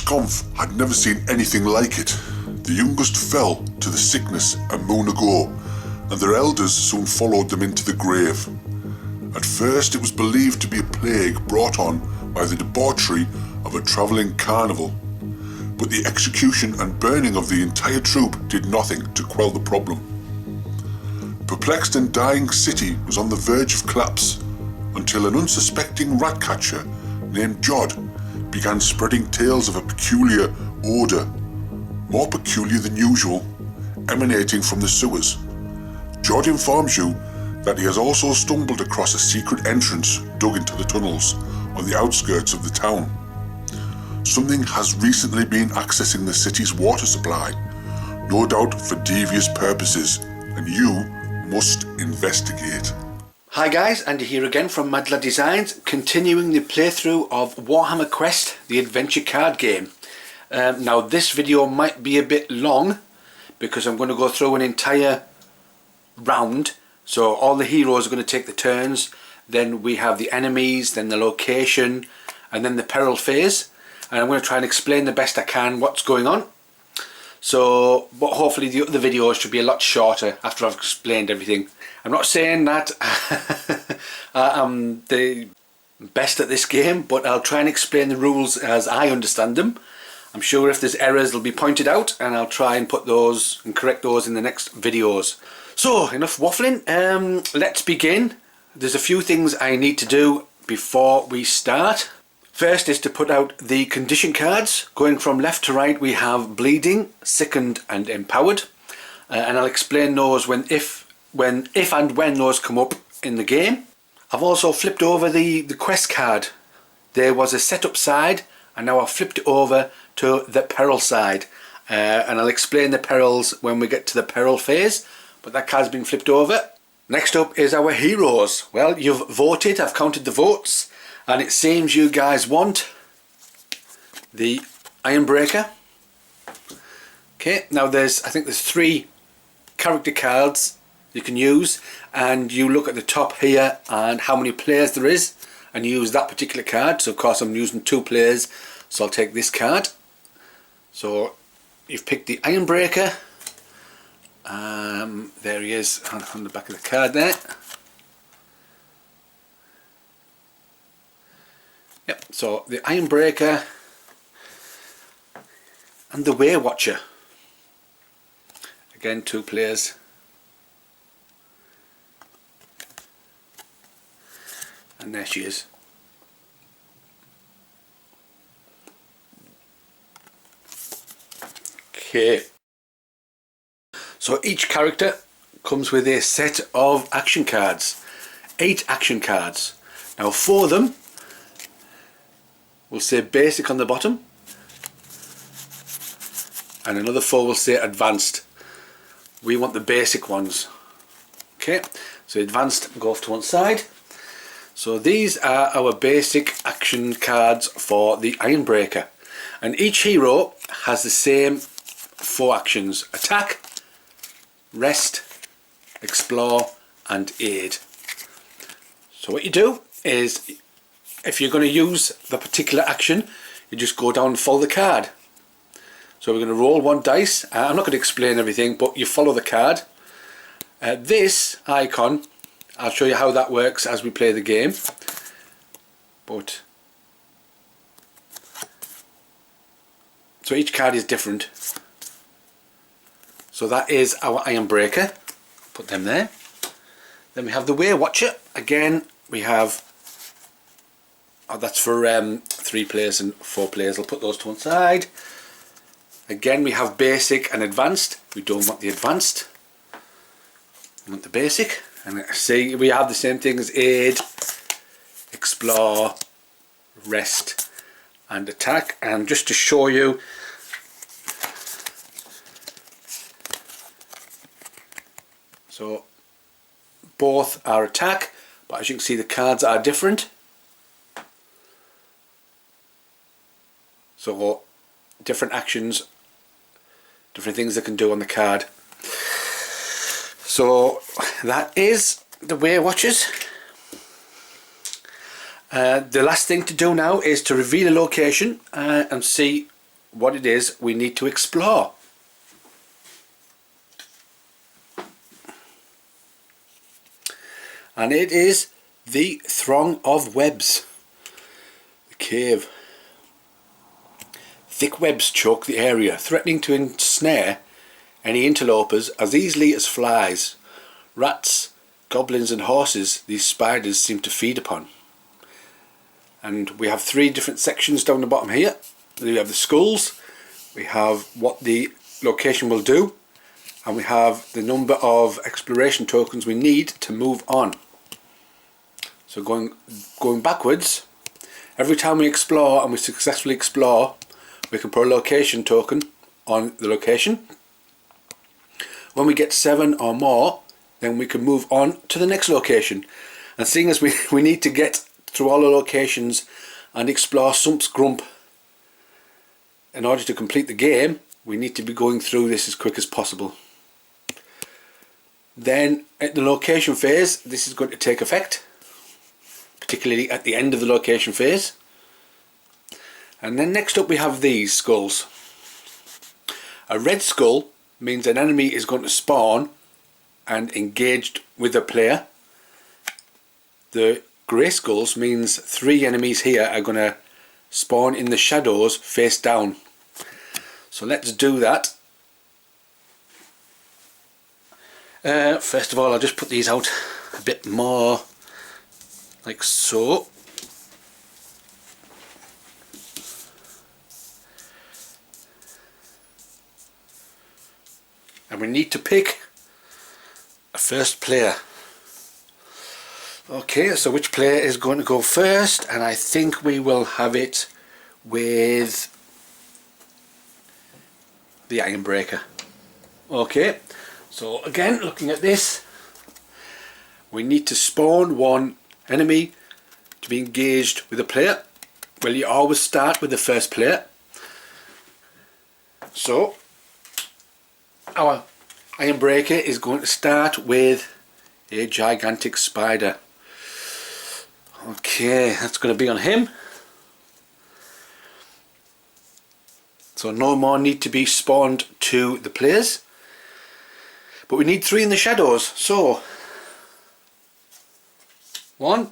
Scomf had never seen anything like it. The youngest fell to the sickness a moon ago, and their elders soon followed them into the grave. At first it was believed to be a plague brought on by the debauchery of a travelling carnival, but the execution and burning of the entire troop did nothing to quell the problem. Perplexed and dying city was on the verge of collapse until an unsuspecting rat catcher named Jod began spreading tales of a peculiar odour, more peculiar than usual, emanating from the sewers. Jod informs you that he has also stumbled across a secret entrance dug into the tunnels on the outskirts of the town. Something has recently been accessing the city's water supply, no doubt for devious purposes, and you must investigate. Hi guys, Andy here again from MacLeod Designs, continuing the playthrough of Warhammer Quest, the adventure card game. Now this video might be a bit long because I'm going to go through an entire round. So all the heroes are going to take the turns, then we have the enemies, then the location, and then the peril phase. And I'm going to try and explain the best I can what's going on. So, but hopefully the other videos should be a lot shorter after I've explained everything. I'm not saying that I'm the best at this game, but I'll try and explain the rules as I understand them. I'm sure if there's errors they'll be pointed out, and I'll try and put those and correct those in the next videos. So enough waffling, let's begin. There's a few things I need to do before we start. First is to put out the condition cards. Going from left to right we have bleeding, sickened and empowered, and I'll explain those if and when those come up in the game. I've also flipped over the quest card. There was a setup side and now I've flipped it over to the peril side, and I'll explain the perils when we get to the peril phase, but that card's been flipped over. Next up is our heroes. Well, you've voted, I've counted the votes, and it seems you guys want the Ironbreaker. Okay, now I think there's 3 character cards you can use, and you look at the top here and how many players there is and use that particular card. So of course I'm using 2 players, so I'll take this card. So you've picked the Ironbreaker. There he is on the back of the card there. Yep, so the Ironbreaker and the Way Watcher. Again, 2 players. And there she is. Okay. So each character comes with a set of action cards. 8 action cards. Now 4 of them will say basic on the bottom, and another 4 will say advanced. We want the basic ones. Okay, so advanced go off to one side. So these are our basic action cards for the Ironbreaker, and each hero has the same 4 actions: attack, rest, explore and aid. So what you do is, if you're going to use the particular action, you just go down and follow the card. So we're going to roll 1 dice. I'm not going to explain everything, but you follow the card. This icon, I'll show you how that works as we play the game. But so each card is different. So that is our Ironbreaker. Put them there. Then we have the Way Watcher. Again, we have, that's for 3 players and 4 players. I'll put those to one side. Again, we have basic and advanced. We don't want the advanced. We want the basic. And see, we have the same thing as aid, explore, rest and attack. And just to show you, so both are attack, but as you can see the cards are different. So different actions, different things they can do on the card. So that is the Way Watchers. The last thing to do now is to reveal a location and see what it is we need to explore. And it is the Throng of Webs. The cave. Thick webs choke the area, threatening to ensnare any interlopers as easily as flies. Rats, goblins and horses these spiders seem to feed upon. And we have 3 different sections down the bottom here. We have the skulls, we have what the location will do, and we have the number of exploration tokens we need to move on. So going backwards, every time we explore and we successfully explore, we can put a location token on the location. When we get 7 or more, then we can move on to the next location. And seeing as we need to get through all the locations and explore Sump's Grump in order to complete the game, we need to be going through this as quick as possible. Then at the location phase, this is going to take effect, particularly at the end of the location phase. And then next up we have these skulls. A red skull means an enemy is going to spawn and engaged with a player. The grey skulls means 3 enemies here are going to spawn in the shadows face down. So let's do that. First of all, I'll just put these out a bit more, like so. And we need to pick a first player. Okay, so which player is going to go first? And I think we will have it with the Ironbreaker. Okay, so again, looking at this, we need to spawn 1 enemy to be engaged with a player. Well, you always start with the first player. So our Ironbreaker is going to start with a gigantic spider. Okay, that's going to be on him. So no more need to be spawned to the players. But we need 3 in the shadows. So 1,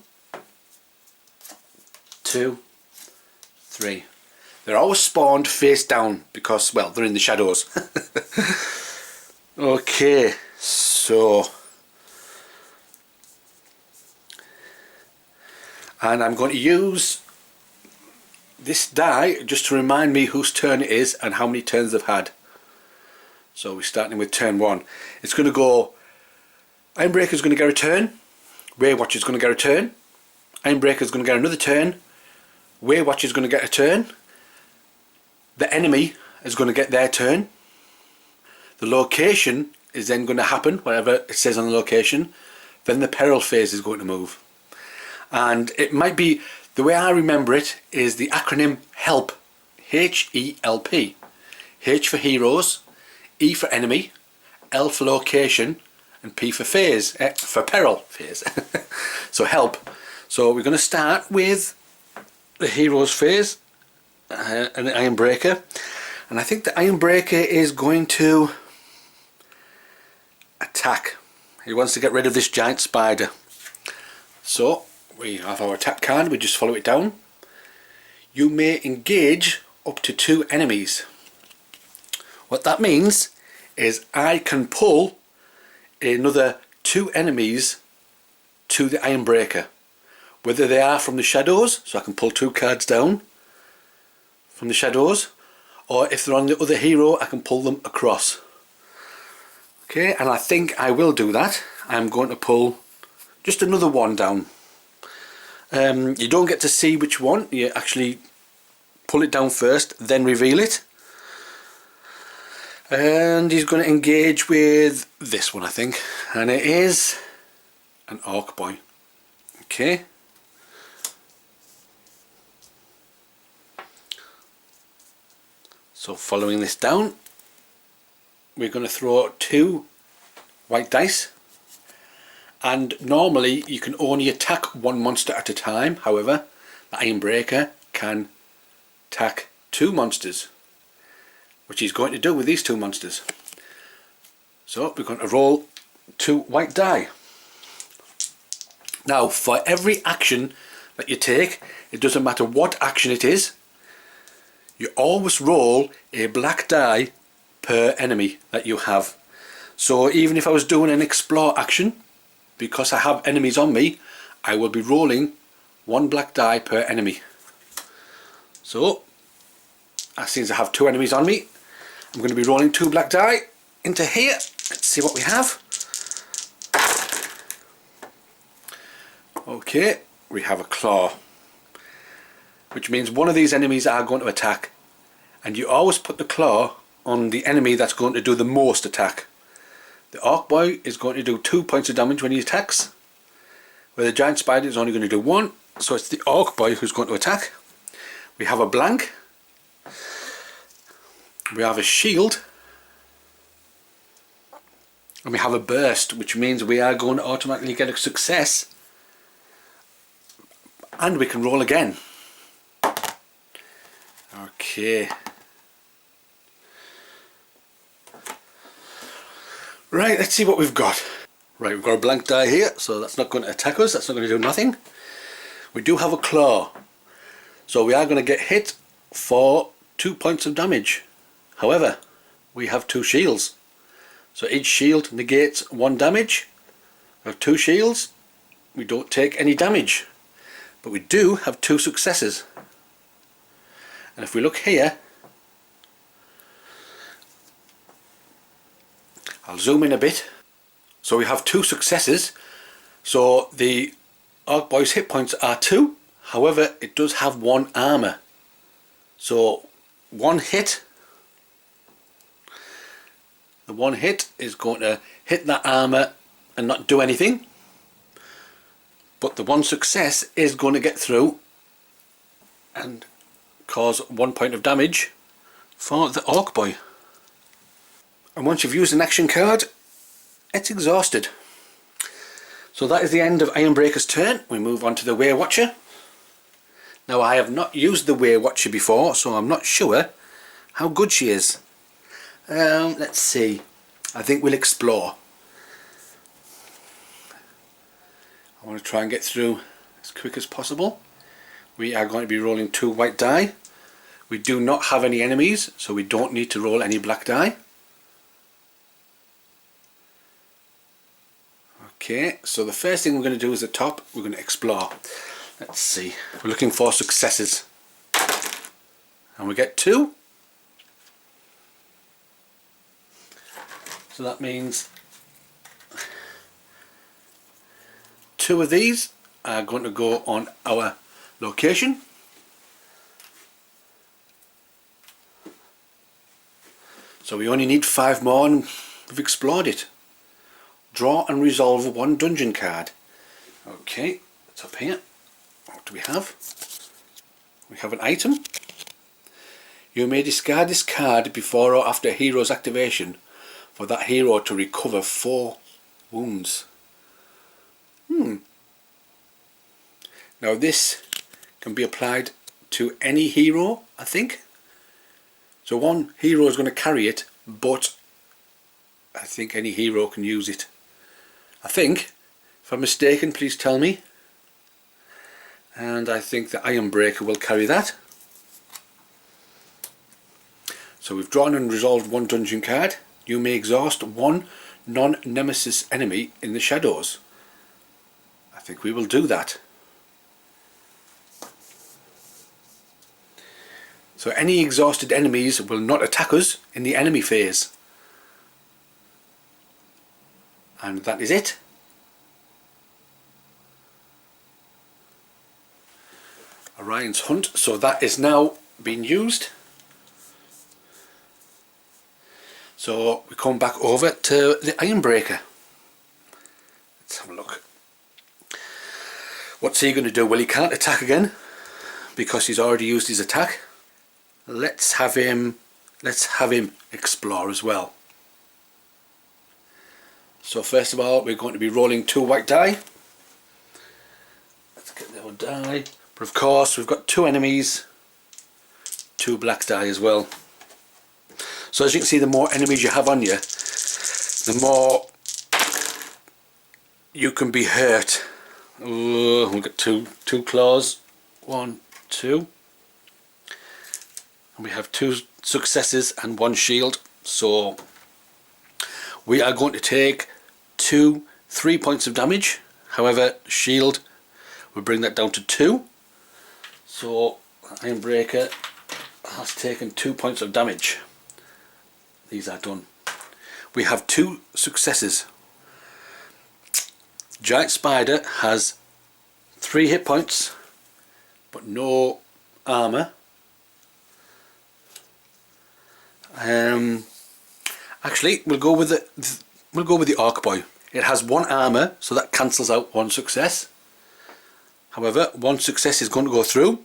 2, 3. They're always spawned face down because, well, they're in the shadows. Okay, so, and I'm going to use this die just to remind me whose turn it is and how many turns they've had. So we're starting with turn 1. It's going to go, Ironbreaker's going to get a turn, Waywatcher's going to get a turn, Ironbreaker's going to get another turn, Waywatcher's going to get a turn, the enemy is going to get their turn. The location is then going to happen, whatever it says on the location. Then the Peril phase is going to move. And it might be, the way I remember it is the acronym HELP. H-E-L-P. H for heroes, E for enemy, L for location, and P for phase, for Peril phase. So HELP. So we're going to start with the heroes phase, and the Ironbreaker. And I think the Ironbreaker is going to attack. He wants to get rid of this giant spider. So we have our attack card, we just follow it down. You may engage up to 2 enemies. What that means is I can pull another 2 enemies to the Ironbreaker. Whether they are from the shadows, so I can pull 2 cards down from the shadows, or if they're on the other hero, I can pull them across. Okay, and I think I will do that. I'm going to pull just another 1 down. You don't get to see which one, you actually pull it down first, then reveal it. And he's going to engage with this one, I think, and it is an Orc Boy. Okay. So following this down, we're going to throw 2 white dice, and normally you can only attack 1 monster at a time. However, the Ironbreaker can attack 2 monsters. which he's going to do with these two monsters. So we're going to roll 2 white die. Now, for every action that you take, it doesn't matter what action it is, you always roll a black die per enemy that you have. So even if I was doing an explore action, because I have enemies on me, I will be rolling 1 black die per enemy. So, since I have 2 enemies on me, I'm going to be rolling 2 black die into here. Let's see what we have. Okay, we have a claw, which means one of these enemies are going to attack, and you always put the claw on the enemy that's going to do the most attack. The Orc Boy is going to do 2 points of damage when he attacks, where the Giant Spider is only going to do 1, so it's the Orc Boy who's going to attack. We have a blank, we have a shield, and we have a burst, which means we are going to automatically get a success, and we can roll again. Okay. Right, let's see what we've got. Right, we've got a blank die here, so that's not going to attack us, that's not going to do nothing. We do have a claw, so we are going to get hit for 2 points of damage. However, we have 2 shields, so each shield negates 1 damage. We have 2 shields, we don't take any damage, but we do have 2 successes. And if we look here, I'll zoom in a bit. So we have 2 successes, so the Orc Boy's hit points are 2, however it does have 1 armour. So one hit, the one hit is going to hit that armour and not do anything, but the one success is going to get through and cause 1 point of damage for the Orc Boy. And once you've used an action card, it's exhausted. So that is the end of Ironbreaker's turn. We move on to the Way Watcher. Now, I have not used the Way Watcher before, so I'm not sure how good she is. Let's see. I think we'll explore. I want to try and get through as quick as possible. We are going to be rolling 2 white die. We do not have any enemies, so we don't need to roll any black die. Okay, so the first thing we're going to do is the top, we're going to explore. Let's see, we're looking for successes. And we get 2. So that means 2 of these are going to go on our location. So we only need 5 more and we've explored it. Draw and resolve 1 dungeon card. Okay, it's up here. What do we have? We have an item. You may discard this card before or after a hero's activation for that hero to recover 4 wounds. Now this can be applied to any hero, I think. So one hero is going to carry it, but I think any hero can use it. I think, if I'm mistaken, please tell me. And I think the Ironbreaker will carry that. So we've drawn and resolved 1 dungeon card. You may exhaust 1 non-nemesis enemy in the shadows. I think we will do that. So any exhausted enemies will not attack us in the enemy phase. And that is it. Orion's Hunt, so that is now being used. So we come back over to the Ironbreaker. Let's have a look. What's he going to do? Well, he can't attack again because he's already used his attack. Let's have him explore as well. So first of all, we're going to be rolling 2 white die. Let's get the old die. But of course, we've got 2 enemies, 2 black die as well. So as you can see, the more enemies you have on you, the more you can be hurt. Oh, we've got two claws. 1, 2. And we have 2 successes and 1 shield. So we are going to take 3 points of damage. However, shield will bring that down to 2. So Iron Breaker has taken 2 points of damage. These are done. We have 2 successes. Giant Spider has 3 hit points, but no armor. Actually, we'll go with the Orc Boy. It has 1 armor, so that cancels out 1 success. However, 1 success is going to go through.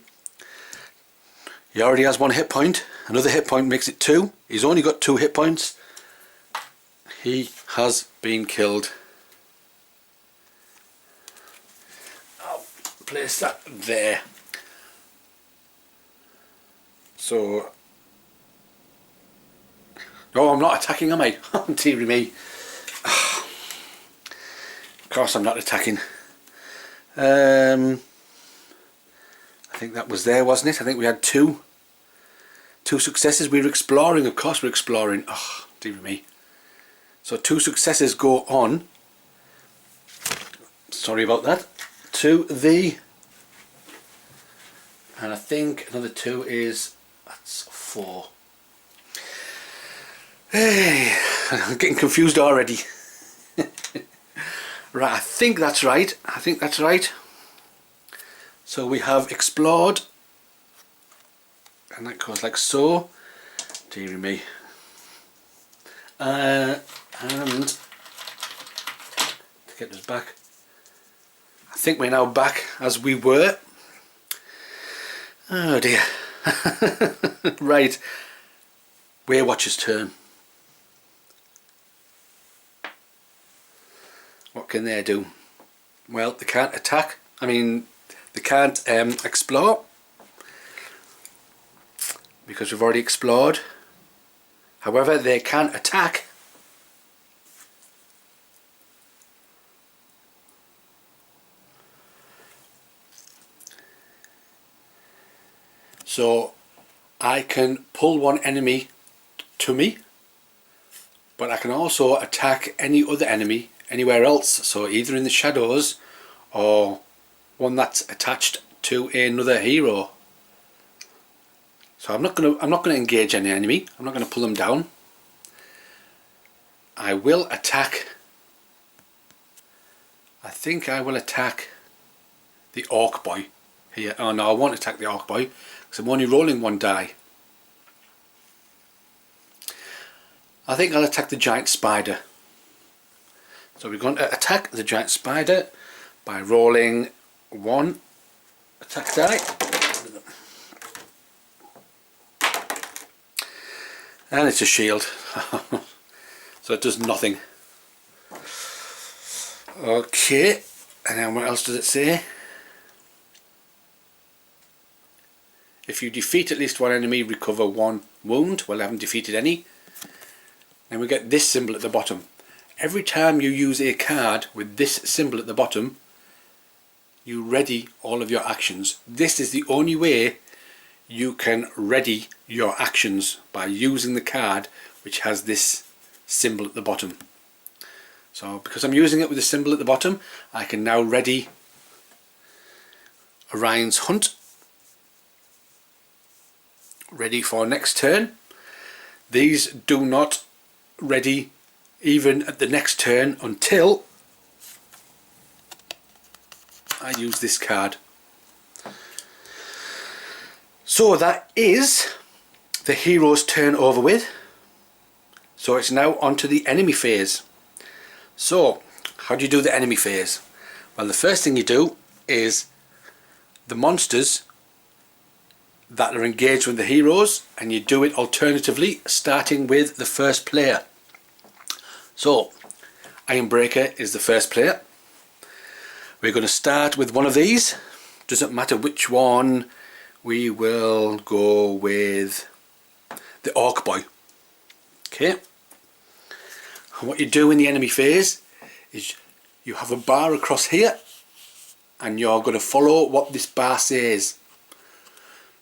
He already has 1 hit point. Another hit point makes it 2. He's only got 2 hit points. He has been killed. I'll place that there. So, no, I'm not attacking, am I? Dearie me. Of course I'm not attacking. I think that was there, wasn't it? I think we had 2 successes. We were exploring, of course we're exploring. Oh, dear me. So 2 successes go on. Sorry about that. To the... And I think another 2 is... That's 4. Hey, I'm getting confused already. Right, I think that's right. I think that's right. So we have explored. And that goes like so. Dearie me. And to get us back, I think we're now back as we were. Oh dear. Right, Weirwatcher's turn. What can they do? Well, they can't attack. I mean, they can't explore, because we've already explored. However, they can attack. So I can pull 1 enemy to me, but I can also attack any other enemy anywhere else. So either in the shadows or one that's attached to another hero. So I'm not gonna engage any enemy. I'm not gonna pull them down. I will attack. I think I will attack the Orc Boy here. Oh no, I won't attack the Orc Boy because I'm only rolling 1 die. I think I'll attack the Giant Spider. So we're going to attack the Giant Spider by rolling 1 attack die. And it's a shield. So it does nothing. Okay, and then what else does it say? If you defeat at least 1 enemy, recover 1 wound. Well, I haven't defeated any. And we get this symbol at the bottom. Every time you use a card with this symbol at the bottom, you ready all of your actions. This is the only way you can ready your actions, by using the card which has this symbol at the bottom. So because I'm using it with the symbol at the bottom, I can now ready Orion's Hunt. Ready for next turn. These do not ready even at the next turn until I use this card. So that is the hero's turn over with. So it's now on to the enemy phase. So how do you do the enemy phase? Well, the first thing you do is the monsters that are engaged with the heroes, and you do it alternatively starting with the first player. So Iron Breaker is the first player. We're going to start with one of these. Doesn't matter which one. We will go with the Orc Boy. Okay. And what you do in the enemy phase is you have a bar across here and you're going to follow what this bar says.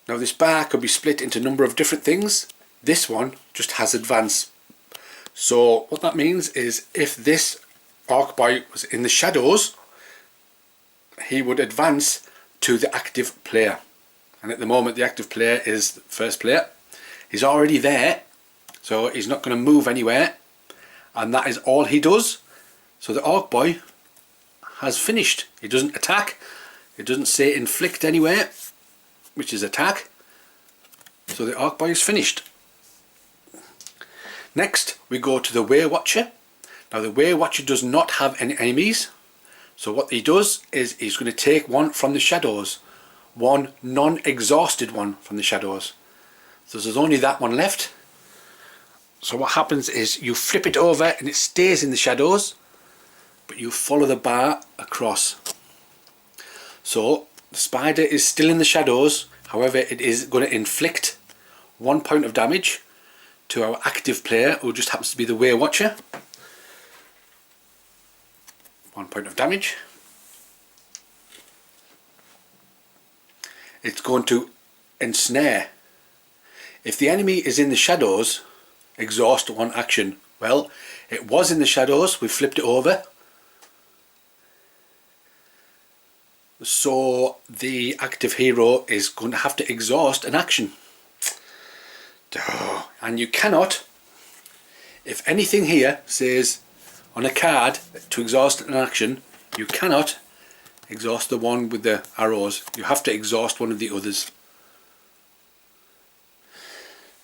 Now this bar could be split into a number of different things. This one just has advance. So what that means is if this orc boy was in the shadows, he would advance to the active player. And at the moment the active player is the first player. He's already there, so he's not going to move anywhere. And that is all he does. So the orc boy has finished. He doesn't attack. It doesn't say inflict anywhere, which is attack. So the orc boy is finished. Next we go to the Way Watcher. Now the Way Watcher does not have any enemies. So what he does is he's going to take one from the shadows. One non-exhausted one from the shadows. So there's only that one left. So what happens is you flip it over and it stays in the shadows, but you follow the bar across. So the spider is still in the shadows, however it is going to inflict 1 point of damage to our active player, who just happens to be the Way Watcher. 1 point of damage. It's going to ensnare. If the enemy is in the shadows, exhaust 1 action. Well, it was in the shadows, we flipped it over. So the active hero is going to have to exhaust an action. And you cannot, if anything here says on a card to exhaust an action, you cannot exhaust the one with the arrows. You have to exhaust one of the others.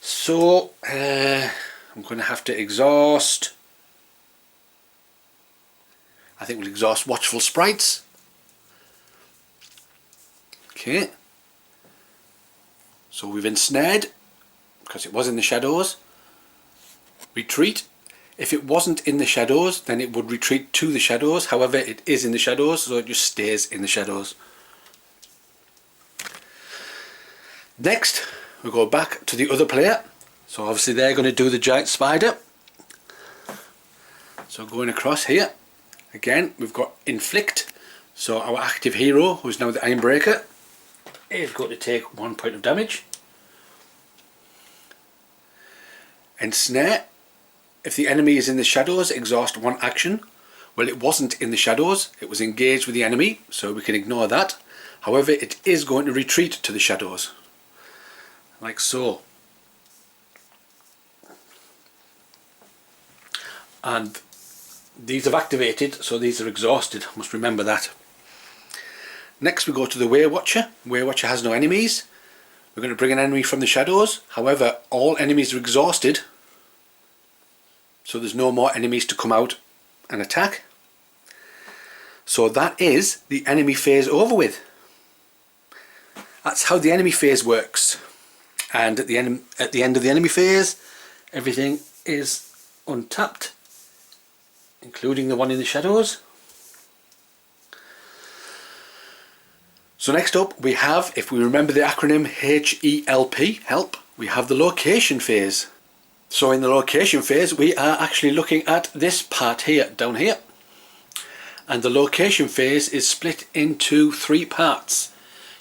So I'm going to have to exhaust, I think we'll exhaust Watchful Sprites. Okay, so we've ensnared because it was in the shadows. Retreat. If it wasn't in the shadows, then it would retreat to the shadows. However, it is in the shadows, so it just stays in the shadows. Next, we go back to the other player. So obviously they're going to do the giant spider. So going across here, again we've got inflict. So our active hero, who is now the Ironbreaker, is going to take 1 point of damage. Ensnare. If the enemy is in the shadows, exhaust 1 action. Well, it wasn't in the shadows, it was engaged with the enemy, so we can ignore that. However, it is going to retreat to the shadows, like so. And these have activated, so these are exhausted, must remember that. Next we go to the Way Watcher. Way Watcher has no enemies. We're going to bring an enemy from the shadows. However, all enemies are exhausted, so there's no more enemies to come out and attack. So that is the enemy phase over with. That's how the enemy phase works. And at the end of the enemy phase, everything is untapped, including the one in the shadows. So next up we have, if we remember the acronym HELP, help, we have the location phase. So in the location phase we are actually looking at this part here, down here. And the location phase is split into 3 parts.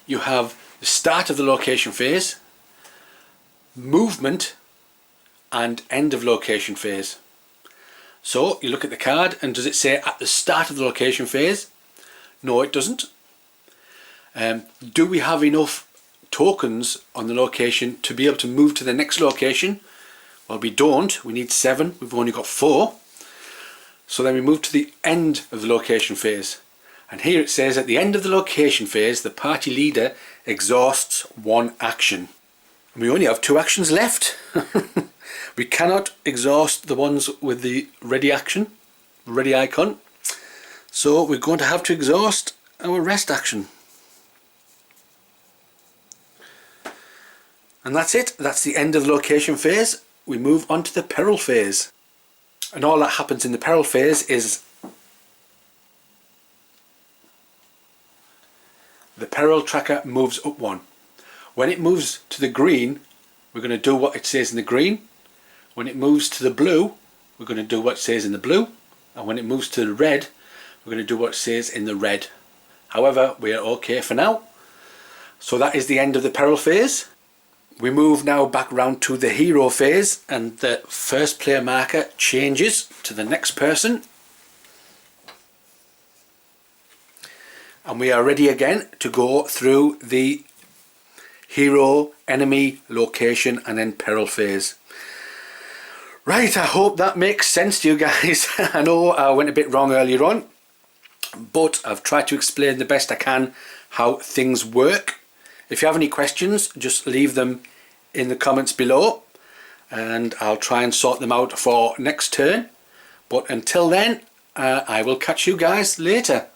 You have the start of the location phase, movement, and end of location phase. So you look at the card, and does it say at the start of the location phase? No, it doesn't. Do we have enough tokens on the location to be able to move to the next location? Well, we don't. We need 7. We've only got 4. So then we move to the end of the location phase. And here it says at the end of the location phase, the party leader exhausts 1 action. And we only have 2 actions left. We cannot exhaust the ones with the ready action, ready icon. So we're going to have to exhaust our rest action. And that's it. That's the end of the location phase. We move on to the Peril phase. And all that happens in the Peril phase is the Peril tracker moves up 1. When it moves to the green, we're going to do what it says in the green. When it moves to the blue, we're going to do what it says in the blue, and when it moves to the red, we're going to do what it says in the red. However, we are okay for now. So that is the end of the Peril phase. We move now back round to the hero phase, and the first player marker changes to the next person. And we are ready again to go through the hero, enemy, location and then Peril phase. Right, I hope that makes sense to you guys. I know I went a bit wrong earlier on, but I've tried to explain the best I can how things work. If you have any questions, just leave them in the comments below and I'll try and sort them out for next turn. But until then, I will catch you guys later.